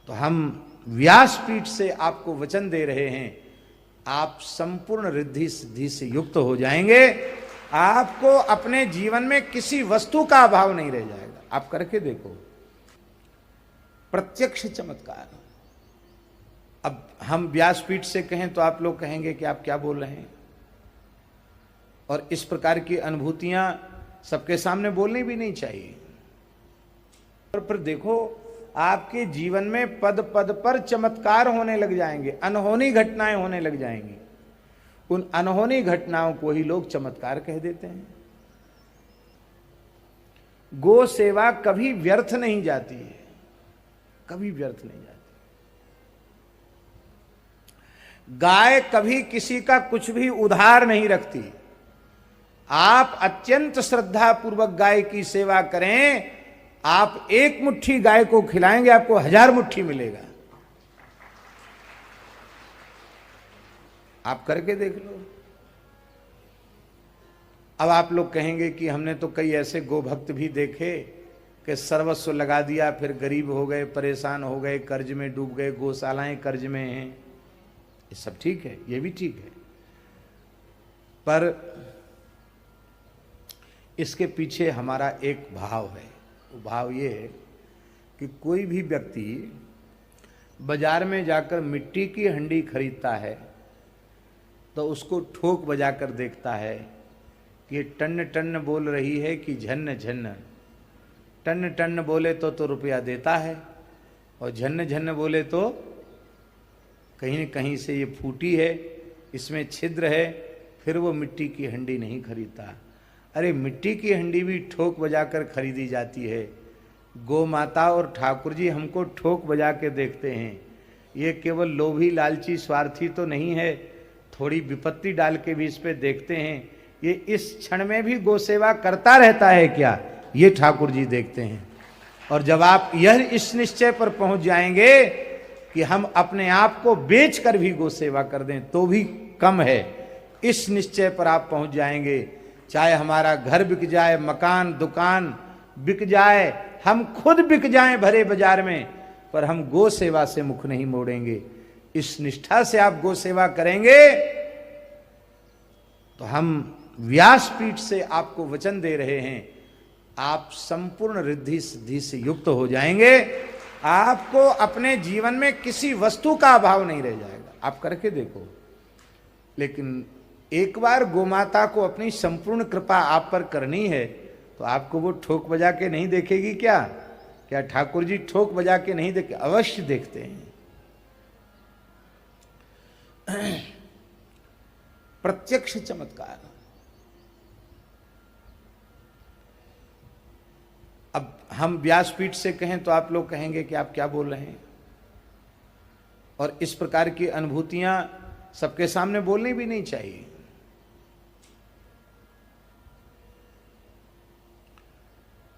तो हम व्यासपीठ से आपको वचन दे रहे हैं, आप संपूर्ण रिद्धि सिद्धि से युक्त हो जाएंगे। आपको अपने जीवन में किसी वस्तु का अभाव नहीं रह जाएगा। आप करके देखो, प्रत्यक्ष चमत्कार। अब हम व्यासपीठ से कहें तो आप लोग कहेंगे कि आप क्या बोल रहे हैं, और इस प्रकार की अनुभूतियां सबके सामने बोलनी भी नहीं चाहिए। और फिर देखो, आपके जीवन में पद पद पर चमत्कार होने लग जाएंगे, अनहोनी घटनाएं होने लग जाएंगी। उन अनहोनी घटनाओं को ही लोग चमत्कार कह देते हैं। गो सेवा कभी व्यर्थ नहीं जाती है, कभी व्यर्थ नहीं जाती। गाय कभी किसी का कुछ भी उधार नहीं रखती। आप अत्यंत श्रद्धा पूर्वक गाय की सेवा करें, आप एक मुट्ठी गाय को खिलाएंगे, आपको 1000 मुट्ठी मिलेगा। आप करके देख लो। अब आप लोग कहेंगे कि हमने तो कई ऐसे गोभक्त भी देखे कि सर्वस्व लगा दिया, फिर गरीब हो गए, परेशान हो गए, कर्ज में डूब गए, गौशालाएं कर्ज में हैं। ये सब ठीक है, ये भी ठीक है, पर इसके पीछे हमारा एक भाव है। वो भाव ये है कि कोई भी व्यक्ति बाजार में जाकर मिट्टी की हंडी खरीदता है तो उसको ठोक बजाकर देखता है कि ये टन्न टन्न बोल रही है कि झन्न झन्न। टन्न टन्न बोले तो रुपया देता है, और झन्न झन्न बोले तो कहीं न कहीं से ये फूटी है, इसमें छिद्र है, फिर वो मिट्टी की हंडी नहीं खरीदता। अरे मिट्टी की हंडी भी ठोक बजाकर खरीदी जाती है। गौ माता और ठाकुर जी हमको ठोक बजा के देखते हैं। ये केवल लोभी लालची स्वार्थी तो नहीं है, थोड़ी विपत्ति डाल के भी इस पे देखते हैं, ये इस क्षण में भी गौ सेवा करता रहता है क्या, ये ठाकुर जी देखते हैं। और जब आप यह इस निश्चय पर पहुंच जाएंगे कि हम अपने आप को बेच कर भी गौ सेवा कर दें तो भी कम है, इस निश्चय पर आप पहुंच जाएंगे, चाहे हमारा घर बिक जाए, मकान दुकान बिक जाए, हम खुद बिक जाएं भरे बाजार में, पर हम गो सेवा से मुख नहीं मोड़ेंगे। इस निष्ठा से आप गो सेवा करेंगे तो हम व्यासपीठ से आपको वचन दे रहे हैं, आप संपूर्ण रिद्धि सिद्धि से युक्त हो जाएंगे। आपको अपने जीवन में किसी वस्तु का अभाव नहीं रह जाएगा। आप करके देखो। लेकिन एक बार गोमाता को अपनी संपूर्ण कृपा आप पर करनी है तो आपको वो ठोक बजा के नहीं देखेगी क्या? क्या ठाकुर जी ठोक बजा के नहीं देखे? अवश्य देखते हैं। प्रत्यक्ष चमत्कार। अब हम व्यासपीठ से कहें तो आप लोग कहेंगे कि आप क्या बोल रहे हैं, और इस प्रकार की अनुभूतियां सबके सामने बोलनी भी नहीं चाहिए।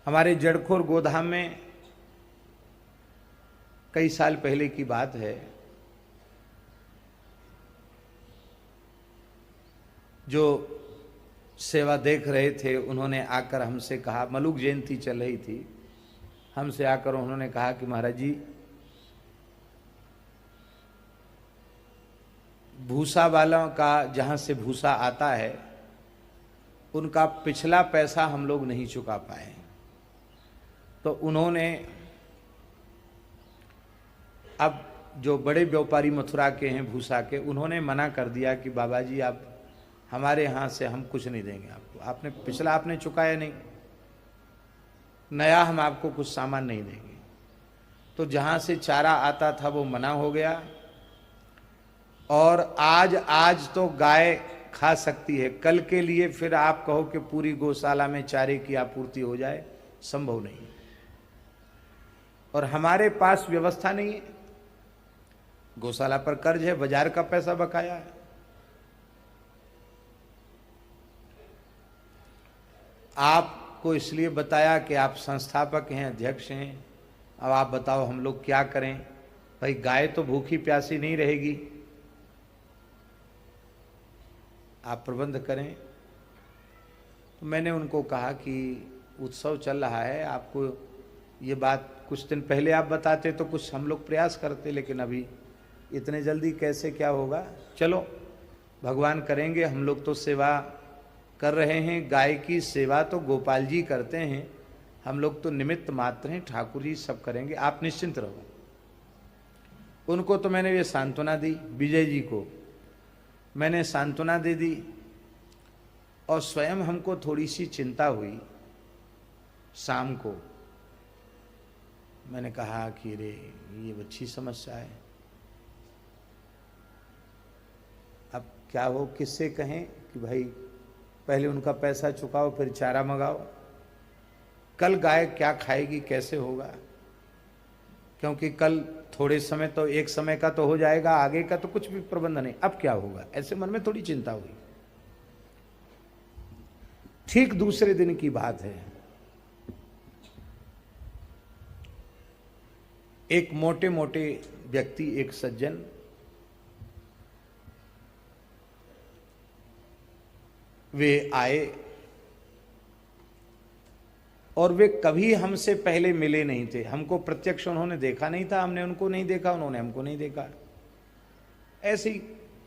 हमारे जड़खोर गोधाम में कई साल पहले की बात है, जो सेवा देख रहे थे उन्होंने आकर हमसे कहा, मलुक जयंती चल रही थी, हमसे आकर उन्होंने कहा कि महाराज जी, भूसा वालों का जहाँ से भूसा आता है उनका पिछला पैसा हम लोग नहीं चुका पाए। तो उन्होंने अब जो बड़े व्यापारी मथुरा के हैं भूसा के, उन्होंने मना कर दिया कि बाबा जी आप हमारे यहाँ से हम कुछ नहीं देंगे आपको, आपने पिछला आपने चुकाया नहीं, नया हम आपको कुछ सामान नहीं देंगे। तो जहाँ से चारा आता था वो मना हो गया, और आज तो गाय खा सकती है, कल के लिए फिर आप कहो कि पूरी गौशाला में चारे की आपूर्ति हो जाए, संभव नहीं। और हमारे पास व्यवस्था नहीं है, गौशाला पर कर्ज है, बाजार का पैसा बकाया है। आपको इसलिए बताया कि आप संस्थापक हैं, अध्यक्ष हैं, अब आप बताओ हम लोग क्या करें। भाई गाय तो भूखी प्यासी नहीं रहेगी, आप प्रबंध करें। तो मैंने उनको कहा कि उत्सव चल रहा है, आपको ये बात कुछ दिन पहले आप बताते तो कुछ हम लोग प्रयास करते, लेकिन अभी इतने जल्दी कैसे क्या होगा। चलो भगवान करेंगे, हम लोग तो सेवा कर रहे हैं। गाय की सेवा तो गोपाल जी करते हैं, हम लोग तो निमित्त मात्र हैं, ठाकुर जी सब करेंगे, आप निश्चिंत रहो। उनको तो मैंने ये सांत्वना दी, विजय जी को मैंने सांत्वना दे दी, और स्वयं हमको थोड़ी सी चिंता हुई। शाम को मैंने कहा कि रे ये अच्छी समस्या है, अब क्या हो, किससे कहें कि भाई पहले उनका पैसा चुकाओ फिर चारा मंगाओ, कल गाय क्या खाएगी, कैसे होगा, क्योंकि कल थोड़े समय तो एक समय का तो हो जाएगा, आगे का तो कुछ भी प्रबंध नहीं, अब क्या होगा, ऐसे मन में थोड़ी चिंता हुई। ठीक दूसरे दिन की बात है, एक मोटे मोटे व्यक्ति, एक सज्जन वे आए, और वे कभी हमसे पहले मिले नहीं थे, हमको प्रत्यक्ष उन्होंने देखा नहीं था, हमने उनको नहीं देखा, उन्होंने हमको नहीं देखा। ऐसी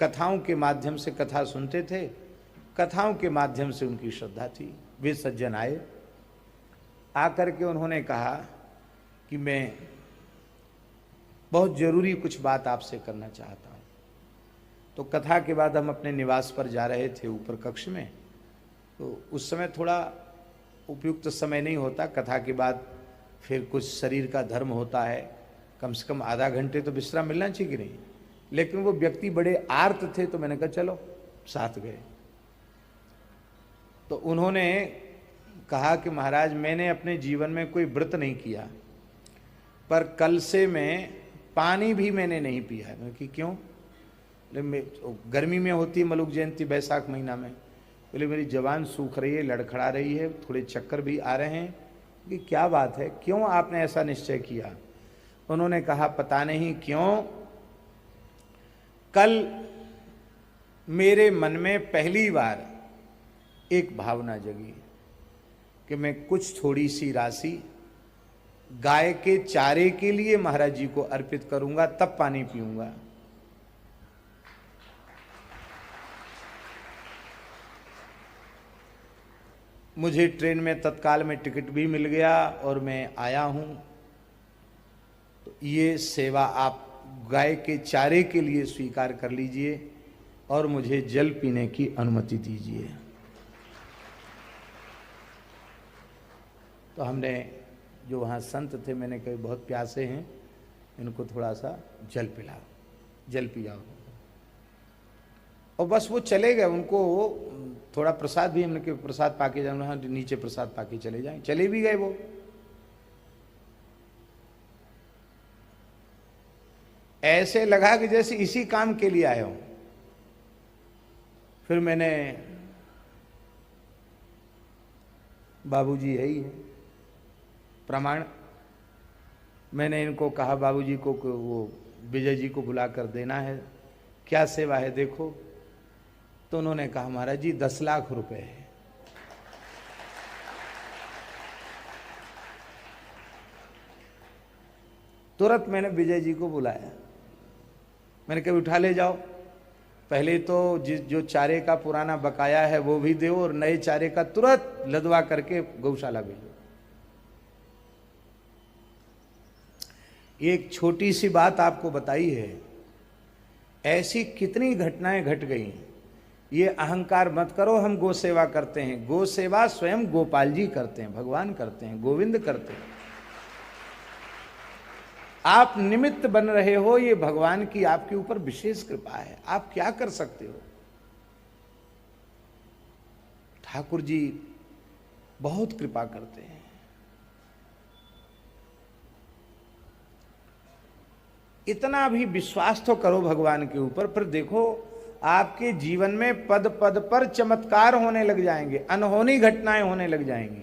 कथाओं के माध्यम से कथा सुनते थे, कथाओं के माध्यम से उनकी श्रद्धा थी। वे सज्जन आए, आकर के उन्होंने कहा कि मैं बहुत जरूरी कुछ बात आपसे करना चाहता हूँ। तो कथा के बाद हम अपने निवास पर जा रहे थे ऊपर कक्ष में, तो उस समय थोड़ा उपयुक्त समय नहीं होता, कथा के बाद फिर कुछ शरीर का धर्म होता है, कम से कम आधा घंटे तो विश्राम मिलना चाहिए कि नहीं। लेकिन वो व्यक्ति बड़े आर्त थे, तो मैंने कहा चलो साथ गए। तो उन्होंने कहा कि महाराज मैंने अपने जीवन में कोई व्रत नहीं किया, पर कल से मैं पानी भी मैंने नहीं पिया। मैं कि क्यों? गर्मी में होती है मलुक जयंती, बैसाख महीना में। बोले मेरी जवान सूख रही है, लड़खड़ा रही है, थोड़े चक्कर भी आ रहे हैं। कि क्या बात है, क्यों आपने ऐसा निश्चय किया? उन्होंने कहा पता नहीं क्यों, कल मेरे मन में पहली बार एक भावना जगी कि मैं कुछ थोड़ी सी राशि गाय के चारे के लिए महाराज जी को अर्पित करूंगा, तब पानी पीऊंगा। मुझे ट्रेन में तत्काल में टिकट भी मिल गया और मैं आया हूं। तो ये सेवा आप गाय के चारे के लिए स्वीकार कर लीजिए और मुझे जल पीने की अनुमति दीजिए। तो हमने जो वहाँ संत थे, मैंने कहा बहुत प्यासे हैं, इनको थोड़ा सा जल पिलाओ, जल पियाओ। और बस वो चले गए, उनको थोड़ा प्रसाद भी हमने, प्रसाद पाके जाना, हाँ नीचे प्रसाद पाके चले जाएं, चले भी गए वो। ऐसे लगा कि जैसे इसी काम के लिए आए हो। फिर मैंने, बाबूजी है ही है प्रमाण, मैंने इनको कहा बाबूजी को वो विजय जी को बुला कर देना है, क्या सेवा है देखो। तो उन्होंने कहा महाराज जी 10 लाख रुपए है। तुरंत मैंने विजय जी को बुलाया, मैंने कहा उठा ले जाओ, पहले तो जो चारे का पुराना बकाया है वो भी दो और नए चारे का तुरंत लदवा करके गौशाला भेजो। एक छोटी सी बात आपको बताई है, ऐसी कितनी घटनाएं घट गई। ये अहंकार मत करो हम गो सेवा करते हैं, गो सेवा स्वयं गोपाल जी करते हैं, भगवान करते हैं, गोविंद करते हैं। आप निमित्त बन रहे हो, ये भगवान की आपके ऊपर विशेष कृपा है, आप क्या कर सकते हो। ठाकुर जी बहुत कृपा करते हैं। इतना भी विश्वास तो करो भगवान के ऊपर, फिर देखो आपके जीवन में पद पद पर चमत्कार होने लग जाएंगे, अनहोनी घटनाएं होने लग जाएंगी।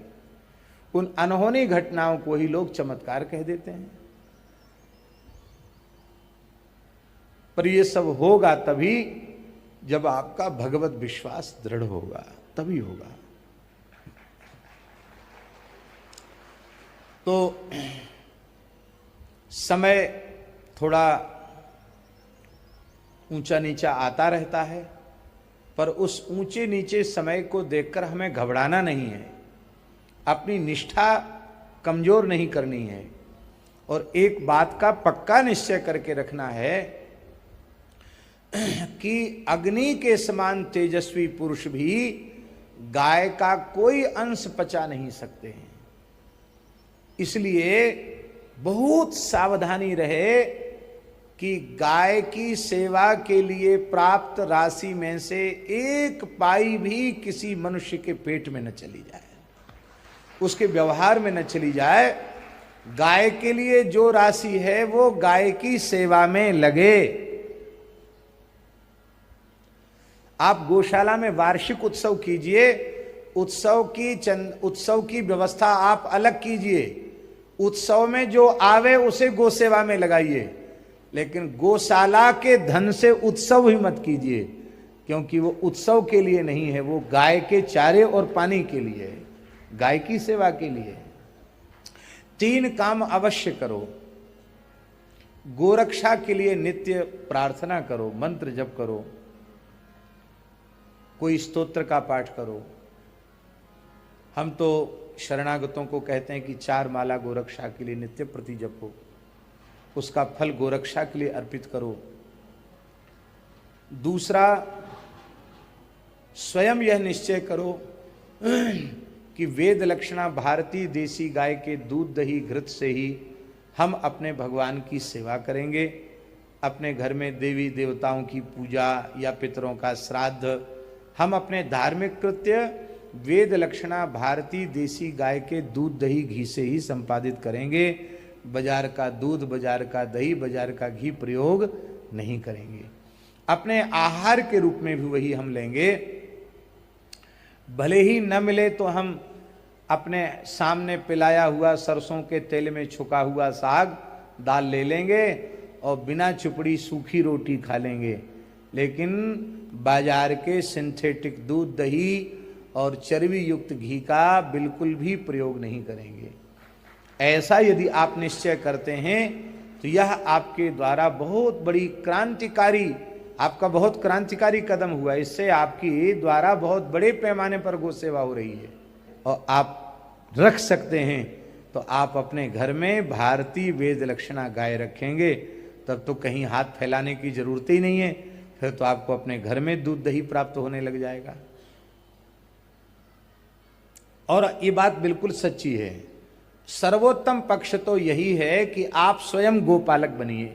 उन अनहोनी घटनाओं को ही लोग चमत्कार कह देते हैं। पर ये सब होगा तभी जब आपका भगवत विश्वास दृढ़ होगा, तभी होगा। तो समय थोड़ा ऊंचा नीचा आता रहता है, पर उस ऊंचे नीचे समय को देखकर हमें घबराना नहीं है, अपनी निष्ठा कमजोर नहीं करनी है, और एक बात का पक्का निश्चय करके रखना है कि अग्नि के समान तेजस्वी पुरुष भी गाय का कोई अंश पचा नहीं सकते हैं। इसलिए बहुत सावधानी रहे कि गाय की सेवा के लिए प्राप्त राशि में से एक पाई भी किसी मनुष्य के पेट में न चली जाए, उसके व्यवहार में न चली जाए। गाय के लिए जो राशि है वो गाय की सेवा में लगे। आप गौशाला में वार्षिक उत्सव कीजिए, उत्सव की व्यवस्था आप अलग कीजिए, उत्सव में जो आवे उसे गौ सेवा में लगाइए, लेकिन गौशाला के धन से उत्सव ही मत कीजिए, क्योंकि वो उत्सव के लिए नहीं है, वो गाय के चारे और पानी के लिए है, गाय की सेवा के लिए। 3 काम अवश्य करो। गोरक्षा के लिए नित्य प्रार्थना करो, मंत्र जप करो, कोई स्तोत्र का पाठ करो। हम तो शरणागतों को कहते हैं कि 4 माला गोरक्षा के लिए नित्य प्रति जपो, उसका फल गोरक्षा के लिए अर्पित करो। दूसरा, स्वयं यह निश्चय करो कि वेद लक्षणा भारतीय देसी गाय के दूध दही घृत से ही हम अपने भगवान की सेवा करेंगे। अपने घर में देवी देवताओं की पूजा या पितरों का श्राद्ध हम अपने धार्मिक कृत्य वेद लक्षणा भारतीय देसी गाय के दूध दही घी से ही संपादित करेंगे। बाजार का दूध, बाजार का दही, बाजार का घी प्रयोग नहीं करेंगे। अपने आहार के रूप में भी वही हम लेंगे। भले ही न मिले तो हम अपने सामने पिलाया हुआ सरसों के तेल में छुका हुआ साग दाल ले लेंगे और बिना चुपड़ी सूखी रोटी खा लेंगे, लेकिन बाजार के सिंथेटिक दूध दही और चर्बी युक्त घी का बिल्कुल भी प्रयोग नहीं करेंगे। ऐसा यदि आप निश्चय करते हैं तो यह आपके द्वारा बहुत बड़ी क्रांतिकारी, आपका बहुत क्रांतिकारी कदम हुआ। इससे आपकी द्वारा बहुत बड़े पैमाने पर गौ सेवा हो रही है, और आप रख सकते हैं तो आप अपने घर में भारतीय वेद लक्षणा गाय रखेंगे, तब तो कहीं हाथ फैलाने की जरूरत ही नहीं है, फिर तो आपको अपने घर में दूध दही प्राप्त होने लग जाएगा। और ये बात बिल्कुल सच्ची है। सर्वोत्तम पक्ष तो यही है कि आप स्वयं गोपालक बनिए।